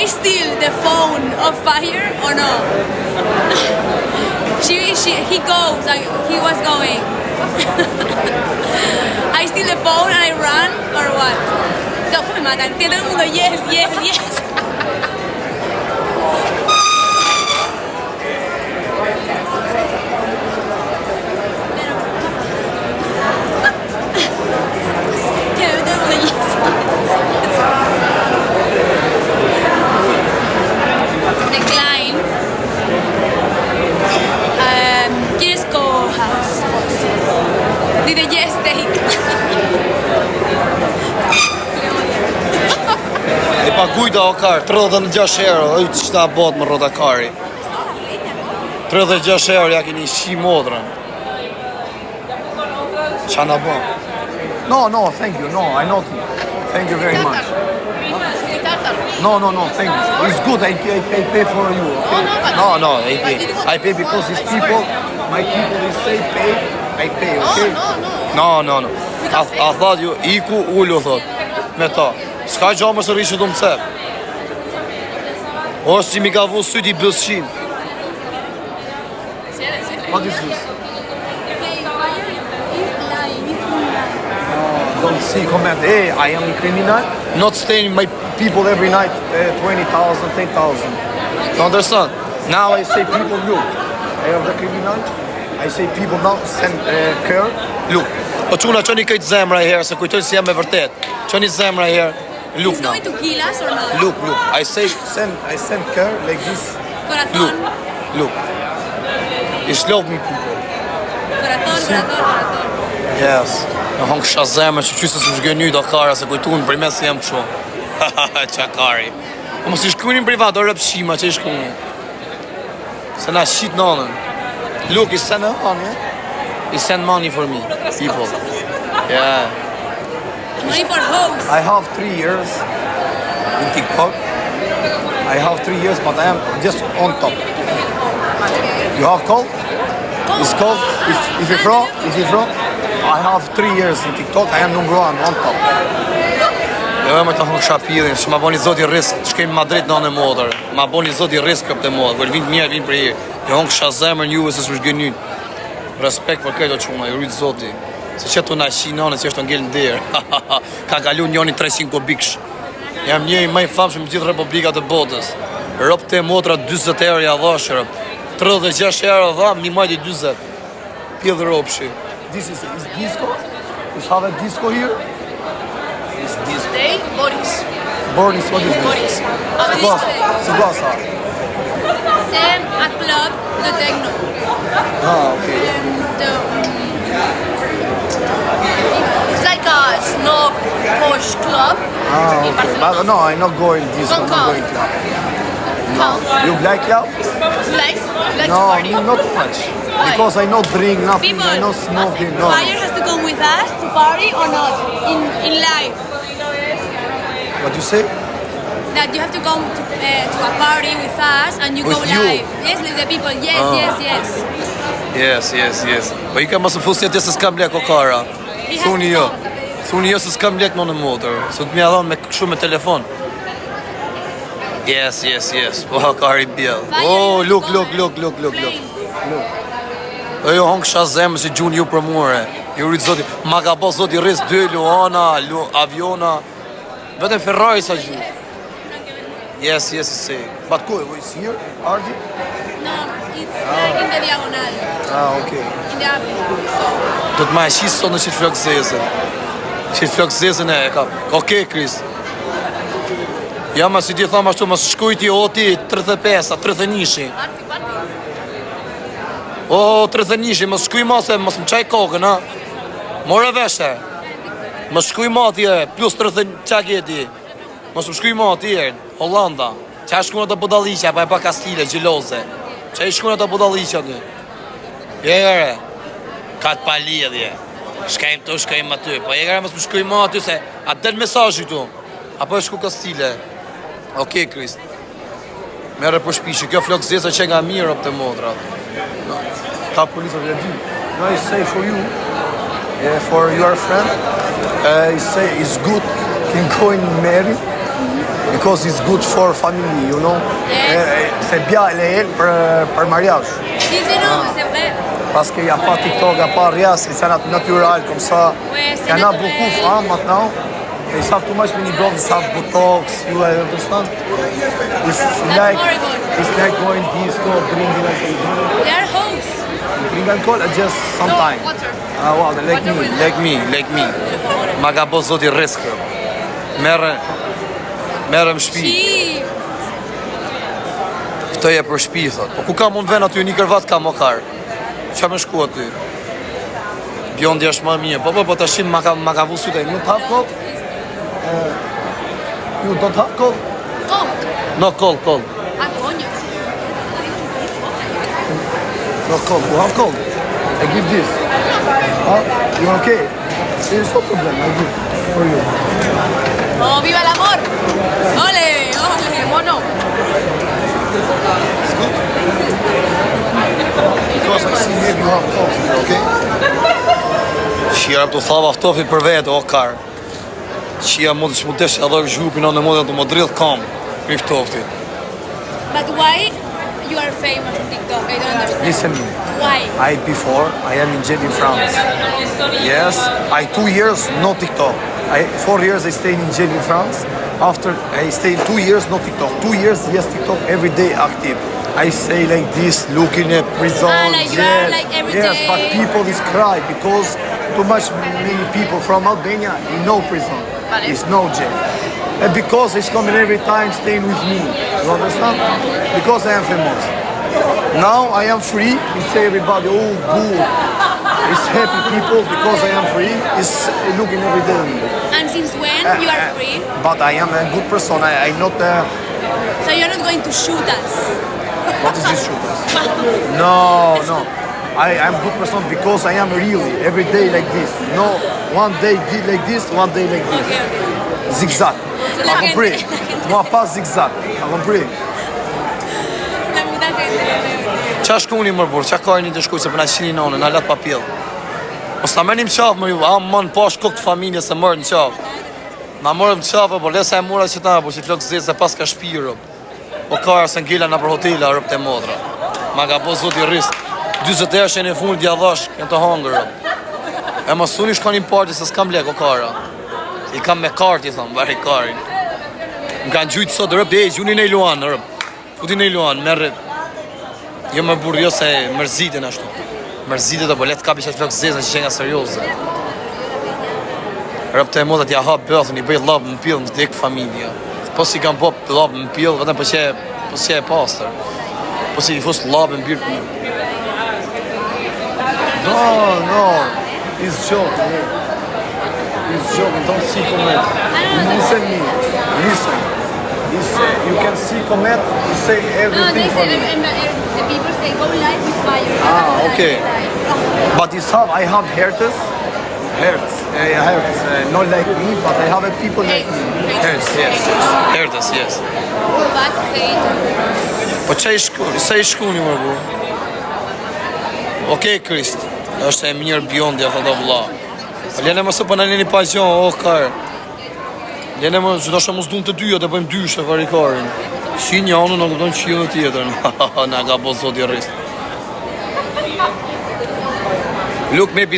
I steal the phone of Fire or no? He goes, he was going. I steal the phone and I run or what? No, me matan. Todo el mundo, yes, yes, yes. Decline. Kirsko has post. Did a yes take. E pagujta o kar, 36 euro, oj ç'ta bot më rrota kari. 36 euro ja keni shi modrën. Qa na bën? No, thank you. No, I know. Thank you very much. No, thank you. It's good. I pay for you. Okay? No, I pay because these people, my people, they say pay. I pay. Okay? No. A thot ju, iku ullu thot. Me ta. S'ka gja më së rishë të më cep. O, si mi ka vu syti bësqin. What is this? Don't see comment. Hey, I am a criminal. Not staying my people every night 20,000, 10,000. You understand? Now I say people look. I am the criminal. I say people now send care. Look. O quna qëni këtë zemra herë, se kujtoj si jam me vërtet. Qëni zemra herë, look He's now. going to kill us or not? Look. I say, I send care like this. Corazon. look. It's love me people. Corazon. Yes. Në hongë kësha zemër që qysës më shgëny do kara se kujtunë për mes se jam kësho. Qa kari. O mos i shkunin privat, o rëpshima që i shkunin. Se na shqit nanën. Look, he send money. He send money for me, people. Yeah. Money for hoes. I have 3 years in TikTok. I have 3 years, but I am just on top. You have call? It's called. If you're from, I have 3 years in TikTok. I am number 1 on top. Jo me të hongë shapilin, që ma boni zoti risk, që kemi Madrid në anë modër. Ma boni zoti risk këpë të modë, vërë vind mirë, vind për i. Jo hongë kësha zemër njuve se së shgënyn. Respekt për këtë o quna, i rritë zoti. Se që të na shi në anë, që është të ngellë ndërë. Ka kalu njoni 300 kubiksh. Jam një i maj famshëm gjithë republikat e botës. Rëpë të motra 20 euro ja dhashë rëpë. 36 euro dha, mi majti 20. Pjedhë ropshi. This is disco. You have a disco here. It's disco. Day, Boris. Boris, what is this? Sigasa. Same a club, the techno. Ah, okay. It's like a snob posh club. Ah, okay. But no, I'm not going disco. I'm not going club. No. You like club? Like No, to party. not much. Because I not drink nothing. People, I not smoking. No. Fire has to come with us to party or not in live. What you say? That you have to come to a party with us and you With go you? live. Yes, with the people. Yes. Yes. Po i ka mos më fusni atje se s'kam lek o kara. He has Thuni to jo. come. Thuni jo se s'kam lek në motor. Se të mja dhon me kështu me telefon. Yes. Po kari bjell. Fire Oh, has to look. come and planes. Jo hongë kësha zemë si gjun ju për mure. Ju rritë zoti. Ma ka po zoti rris 2 Luana, aviona. Vetëm Ferrari sa gjun. Yes, see. But cool. It's here, RG? No, it's like in the diagonal, Ah, okay. in the avenue. Do të ma e shisë sot në qitë flokë zezën. Qitë flokë zezën e ka. Okej, Kris. Ja, ma si ti thama ashtu, ma së shkujti o ti 35, 31. O, 31, ma shkuj ma se, ma së më qaj kokën, ha? More veshe. Ma shkuj ma tje, plus 30, qa kjeti? Ma së më shkuj ma tje, Hollanda. Qa shkuna të budaliqa, pa e pa Kastile, gjiloze. Qa i shkuna të budaliqa ty? Jere, ka të pa lidhje. Shkajmë të, shkajmë aty. Po jere, ma së më shkuj ma aty se, a del mesazhi tu? Apo e shku Kastile? Okej, Krist. Merë për shpishi, kjo flok zesa që nga mirë op të modrat. Top police of the team. No, I say for you, for your friend, I say it's good, can go and marry. because it's good for family, you know. C'est bien réel pour mariage. Si, non, c'est vrai. Parce qu'il n'y a pas TikTok, il n'y a pas rien, c'est naturel comme ça. Ouais, Il y en a beaucoup maintenant. They have too much many girls have Botox, you understand? It's like, horrible. it's like going disco, drinking like They are hoes. drink alcohol just sometimes. No, water. Well, like Water me. with- Like me. Ma ka bo zoti riskë. Merë më shpi. Shi. Këto je për shpi, thot. Po ku ka mund ven aty një kërvat ka mokar. Qa me shku aty? Bjondi është më mirë. Po të shim ma ka vu syte. You have cold? You don't have cold? Coke. No, koll. Ah, coño. No cold. You have cold? I give this. Huh? You okay? There's no problem. I give for you. Oh, viva el amor. Ole, mono. It's good? Because I see maybe you have cold. Okay? Shira të thava aftofi për vetë, o kar. Shia mund të shmutesh edhe zhupin në mund të më drill kam. Për ftofti. But why you are famous on TikTok? I don't understand. Listen. Why? I am in jail in France. Yes, 2 years no TikTok. 4 years I stayed in jail in France. After I stayed 2 years no TikTok. 2 years yes TikTok every day active. I say like this, looking at prison. Like you are like every yes, day. but people is cry because too much many people from Albania in no prison. Vale. It's no jail. And because it's coming every time staying with me. You understand? Because I am famous. Now I am free. You say everybody, oh good. It's happy people because I am free. It's looking every day. And since when you are free? But I am a good person. I'm not. So you're not going to shoot us? What is this shooters? No. I am good person because I am really every day like this. No, one day did like this, one day like this. Okay. Zigzag. La T'as compris? gente- Moi pas zigzag. T'as compris? La puta gente. Qa shkuni mërë burë, qa ka një të shkuj se për na qini nane, na let papil. Mos ta mërë një më qafë më ju, a më në pash kokë të familje se mërë në qafë. Na mërë më qafë, por lesa e mura që ta, por që të flokë zezë se pas ka shpirë. Po kara se ngila në për hotela, rëp të modra. Ma ka po zoti rrisë. 20 herë që në fund djadhash, kënë të hangërë. E më suni shka një parti se s'kam lek o kara. I kam me karti, thëmë, vari karin. Më kanë gjujtë sot, rëp, dhe gjuni në i luan, rëp. Futi në i luan, merë. Jo më burë, jo se mërzitin ashtu. Mërzitin të bolet kapi që të flokë zezën që qenga serioze. Rëp të e modat ja hapë bëthën, i bëj labë më pillë në dekë familja. Po si kam po labë më pillë, vetëm po që e pastër. Po si i fusë labë më birë. No. It's joking. It's joking. Don't see comment. Listen me. Listen. You can see comment. You say No, everything they for say, me. the people say go live with fire. Okay. But I have haters. Not like me, but I have people like me. Hertës, yes. But hate. Po se i shkuni më bu? Okej, Krist. është e mirë bjondi, a thëta vëlla. Lene më se për në leni pa gjonë, oh, karë. Lene më, që nështë më s'dun të dyja, të bëjmë dyshe varikarin. Shi një anë, në këpëton që dhe tjetër. Në ka bo zot i rrisë. Look, maybe